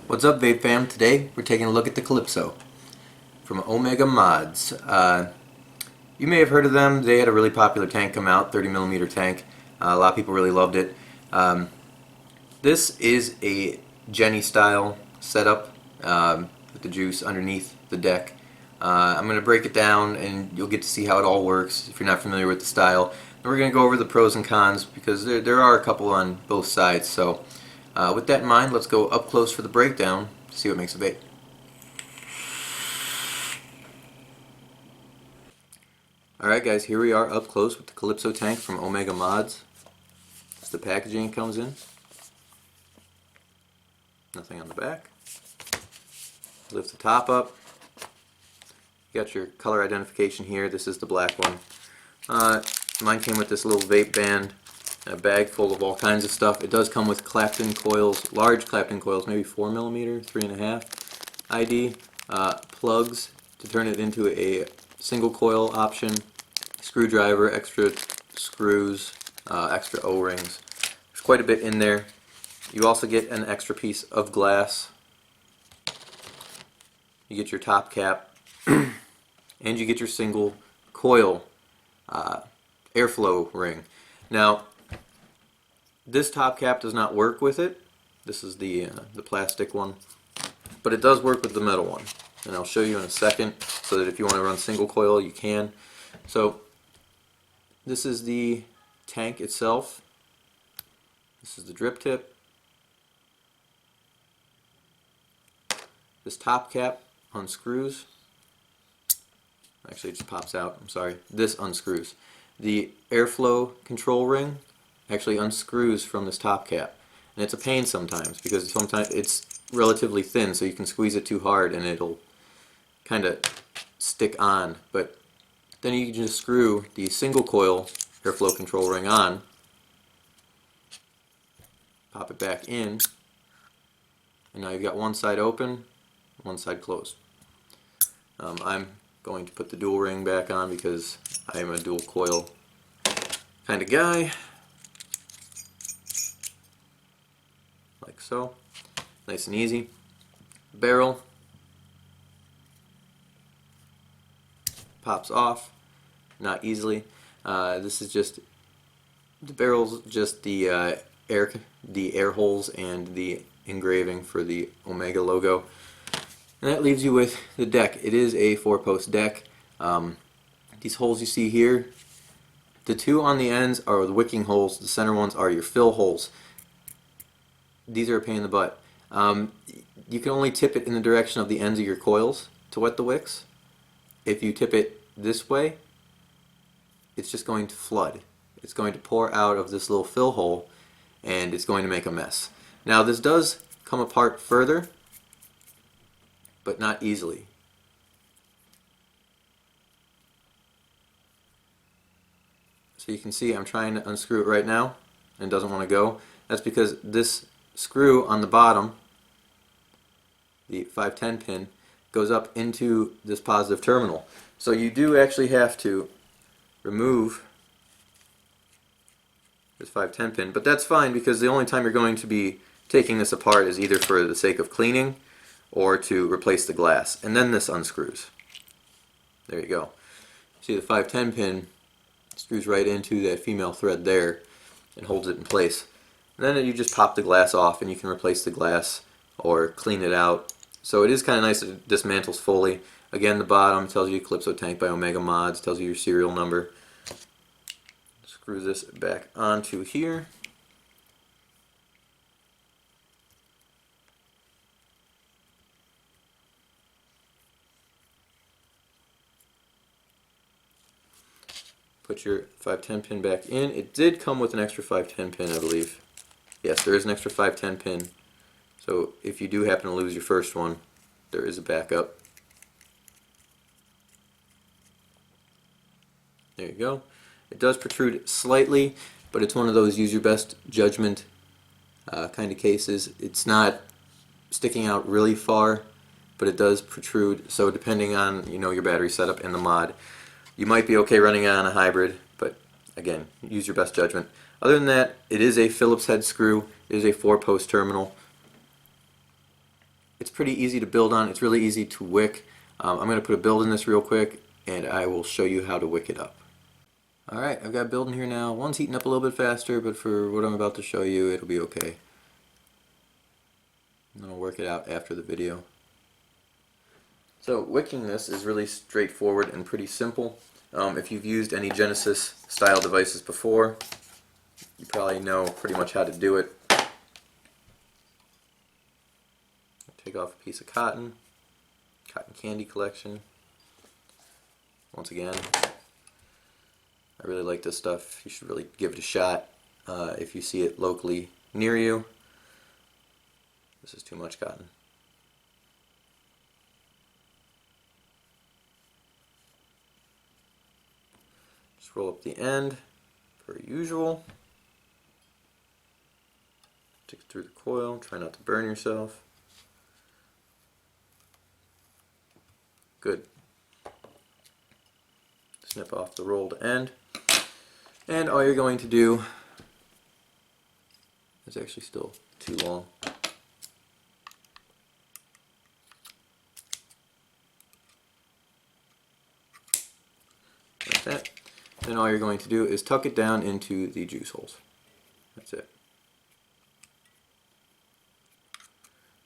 What's up, Vape fam? Today we're taking a look at the Calypso from Ohmega Mods. You may have heard of them. They had a really popular tank come out, 30mm tank. A lot of people really loved it. This is a genny style setup with the juice underneath the deck. I'm going to break it down and you'll get to see how it all works if you're not familiar with the style. And we're going to go over the pros and cons because there are a couple on both sides. So with that in mind, let's go up close for the breakdown to see what makes a vape. Alright guys, here we are up close with the Calypso tank from Ohmega Mods. That's the packaging it comes in. Nothing on the back. Lift the top up. You got your color identification here. This is the black one. Mine came with this little vape band and a bag full of all kinds of stuff. It does come with Clapton coils, large Clapton coils, maybe 4mm, 3.5 ID, plugs to turn it into a single coil option, screwdriver, extra screws, extra O-rings. There's quite a bit in there. You also get an extra piece of glass. You get your top cap and you get your single coil airflow ring. Now this top cap does not work with it. This is the plastic one, but it does work with the metal one, and I'll show you in a second so that if you want to run single coil you can. So this is the tank itself. This is the drip tip. This top cap unscrews. Actually, it just pops out. I'm sorry. This unscrews. The airflow control ring actually unscrews from this top cap. And it's a pain sometimes because sometimes it's relatively thin, so you can squeeze it too hard and it'll kind of stick on. But then you can just screw the single coil airflow control ring on, pop it back in, and now you've got one side open, one side closed. I'm going to put the dual ring back on because I am a dual coil kind of guy. Like so. Nice and easy. Barrel pops off, not easily. This is just the barrel's just the air holes and the engraving for the Ohmega logo. And that leaves you with the deck. It is a 4-post deck. These holes you see here, the two on the ends are the wicking holes, the center ones are your fill holes. These are a pain in the butt. You can only tip it in the direction of the ends of your coils to wet the wicks. If you tip it this way, it's just going to flood. It's going to pour out of this little fill hole and it's going to make a mess. Now this does come apart further, but not easily. So you can see I'm trying to unscrew it right now and it doesn't want to go. That's because this screw on the bottom, the 510 pin, goes up into this positive terminal. So you do actually have to remove this 510 pin, but that's fine because the only time you're going to be taking this apart is either for the sake of cleaning or to replace the glass, and then this unscrews. There you go. See, the 510 pin screws right into that female thread there and holds it in place. And then you just pop the glass off and you can replace the glass or clean it out. So it is kind of nice that it dismantles fully. Again, the bottom tells you Calypso tank by Ohmega Mods, tells you your serial number. Screw this back onto here. Put your 510 pin back in. It did come with an extra 510 pin, I believe. Yes, there is an extra 510 pin. So if you do happen to lose your first one, there is a backup. There you go. It does protrude slightly, but it's one of those use your best judgment kind of cases. It's not sticking out really far, but it does protrude. So depending on your battery setup and the mod, you might be okay running it on a hybrid, but again, use your best judgment. Other than that, it is a Phillips head screw. It is a 4-post terminal. It's pretty easy to build on. It's really easy to wick. I'm going to put a build in this real quick, and I will show you how to wick it up. Alright, I've got a build in here now. One's heating up a little bit faster, but for what I'm about to show you, it'll be okay. And then I'll work it out after the video. So wicking this is really straightforward and pretty simple. If you've used any Genesis style devices before, you probably know pretty much how to do it. Take off a piece of cotton candy collection. Once again, I really like this stuff. You should really give it a shot if you see it locally near you. This is too much cotton. Just roll up the end, per usual. Stick it through the coil, try not to burn yourself. Good. Snip off the rolled end. And all you're going to do, it's actually still too long. Like that. And all you're going to do is tuck it down into the juice holes. That's it.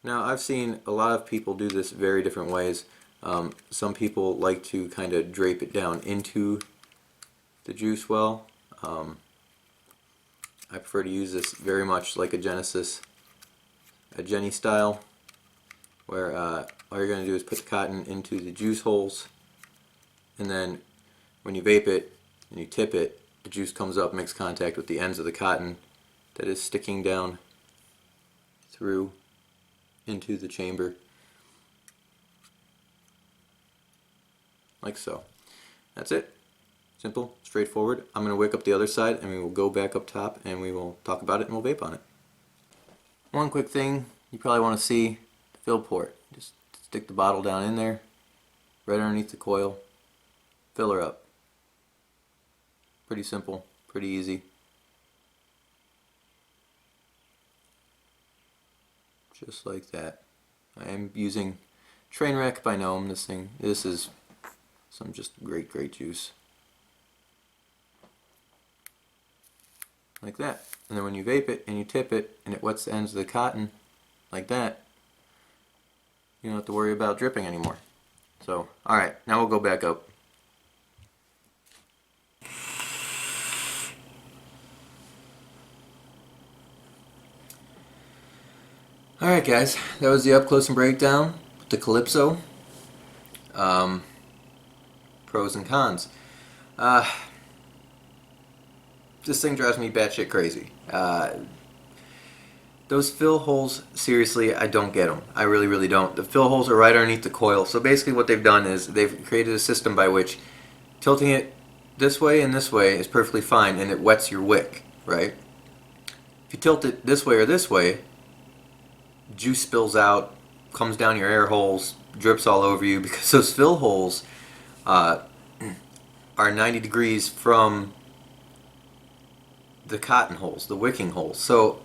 Now I've seen a lot of people do this very different ways. Some people like to kind of drape it down into the juice well. I prefer to use this very much like a genny style, where all you're going to do is put the cotton into the juice holes, and then when you vape it and you tip it, the juice comes up, makes contact with the ends of the cotton that is sticking down through into the chamber, like so. That's it. Simple, straightforward. I'm going to wick up the other side, and we will go back up top and we will talk about it and we'll vape on it. One quick thing you probably want to see, the fill port. Just stick the bottle down in there, right underneath the coil, fill her up. Pretty simple, pretty easy. Just like that. I am using Trainwreck by Gnome. This is some just great juice. Like that. And then when you vape it and you tip it and it wets the ends of the cotton like that, you don't have to worry about dripping anymore. So, alright, now we'll go back up. Alright guys, that was the up close and breakdown with the Calypso. Pros and cons. This thing drives me batshit crazy. Those fill holes, seriously, I don't get them. I really don't. The fill holes are right underneath the coil. So basically what they've done is they've created a system by which tilting it this way and this way is perfectly fine, and it wets your wick, right? If you tilt it this way or this way, juice spills out, comes down your air holes, drips all over you, because those fill holes are 90 degrees from the cotton holes, the wicking holes. So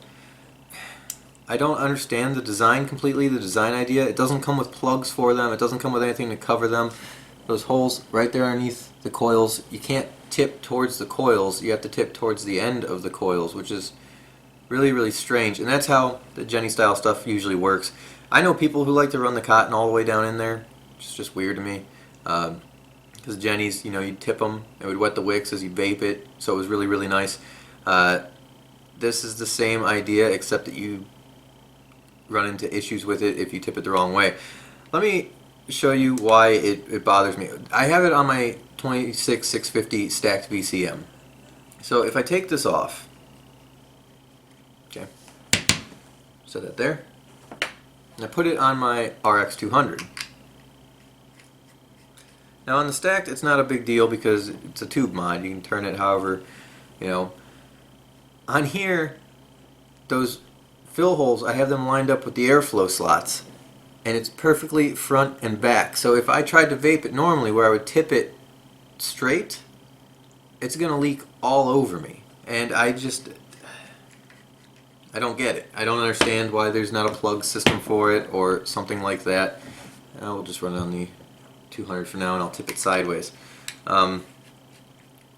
I don't understand the design completely, the design idea. It doesn't come with plugs for them. It doesn't come with anything to cover them. Those holes right there underneath the coils, you can't tip towards the coils. You have to tip towards the end of the coils, which is really strange. And that's how the genny style stuff usually works. I know people who like to run the cotton all the way down in there. It's just weird to me. Because gennies, you know, you tip them, it would wet the wicks as you vape it, so it was really nice. This is the same idea, except that you run into issues with it if you tip it the wrong way. Let me show you why it bothers me. I have it on my 26650 stacked VCM. So if I take this off, okay, set that there, and I put it on my RX200. Now on the stacked, it's not a big deal because it's a tube mod. You can turn it however, you know. On here, those fill holes, I have them lined up with the airflow slots, and it's perfectly front and back. So if I tried to vape it normally, where I would tip it straight, it's gonna leak all over me. And I I don't get it. I don't understand why there's not a plug system for it or something like that. We'll just run it on the 200 for now, and I'll tip it sideways. Other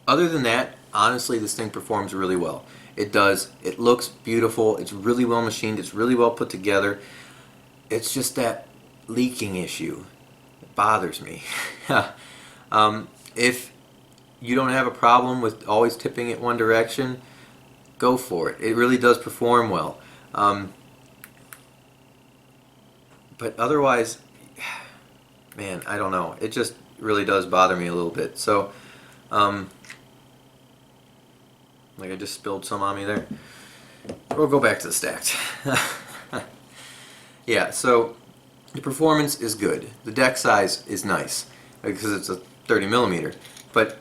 than that, honestly, this thing performs really well. It does. It looks beautiful. It's really well machined. It's really well put together. It's just that leaking issue. It bothers me. If you don't have a problem with always tipping it one direction, go for it. It really does perform well. But otherwise, man, I don't know. It just really does bother me a little bit. So, like I just spilled some on me there. We'll go back to the stacked. Yeah, so the performance is good. The deck size is nice because it's a 30 millimeter. But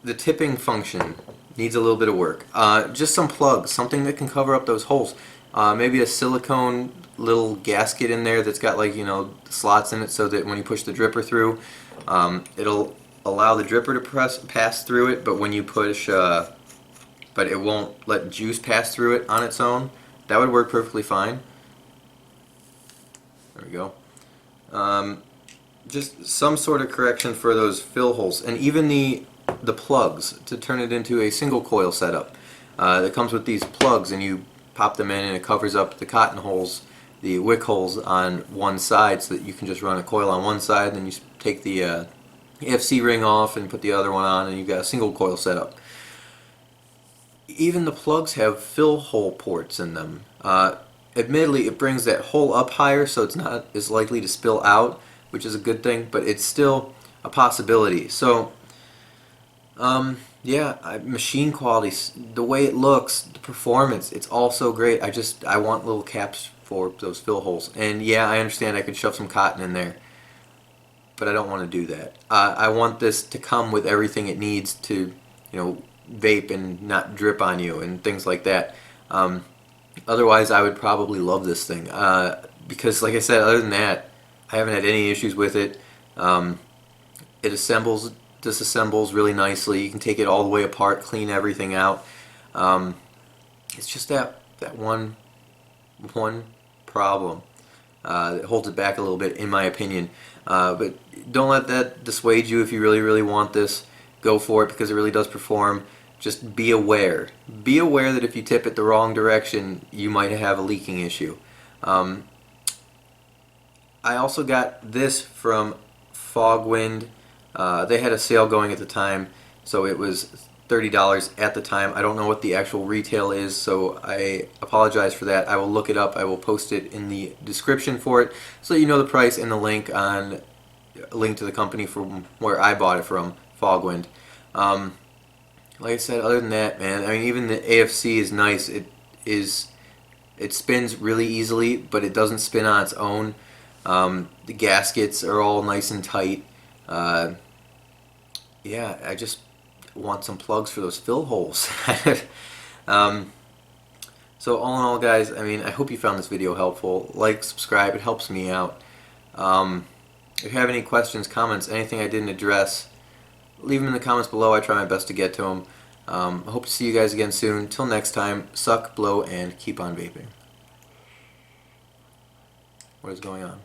the tipping function needs a little bit of work. Just some plugs, something that can cover up those holes. Maybe a silicone little gasket in there that's got, like, you know, slots in it so that when you push the dripper through, it'll allow the dripper to pass through it, but when you push, but it won't let juice pass through it on its own. That would work perfectly fine. There we go. Just some sort of correction for those fill holes, and even the plugs to turn it into a single coil setup. That comes with these plugs, and you pop them in and it covers up the cotton holes, the wick holes on one side, so that you can just run a coil on one side, and then you take the AFC ring off and put the other one on, and you've got a single coil setup. Even the plugs have fill hole ports in them. Admittedly, it brings that hole up higher, so it's not as likely to spill out, which is a good thing, but it's still a possibility. So, yeah, machine quality, the way it looks, the performance, it's all so great. I want little caps for those fill holes. And yeah, I understand I could shove some cotton in there, but I don't want to do that. I want this to come with everything it needs to, you know, vape and not drip on you and things like that. Otherwise, I would probably love this thing, because, like I said, other than that, I haven't had any issues with it. It assembles, disassembles really nicely. You can take it all the way apart, clean everything out. It's just that one problem that holds it back a little bit, in my opinion. But don't let that dissuade you. If you really want this, go for it, because it really does perform. Just be aware. Be aware that if you tip it the wrong direction, you might have a leaking issue. I also got this from Fogwind. They had a sale going at the time, so it was $30 at the time. I don't know what the actual retail is, so I apologize for that. I will look it up. I will post it in the description for it, so that you know the price and the link to the company from where I bought it from, Fogwind. Like I said, other than that, man, I mean, even the AFC is nice. It spins really easily, but it doesn't spin on its own. The gaskets are all nice and tight. Yeah, I just want some plugs for those fill holes. So all in all, guys, I mean, I hope you found this video helpful. Like, subscribe, it helps me out. If you have any questions, comments, anything I didn't address, leave them in the comments below. I try my best to get to them. I hope to see you guys again soon. Till next time, suck, blow, and keep on vaping. What is going on?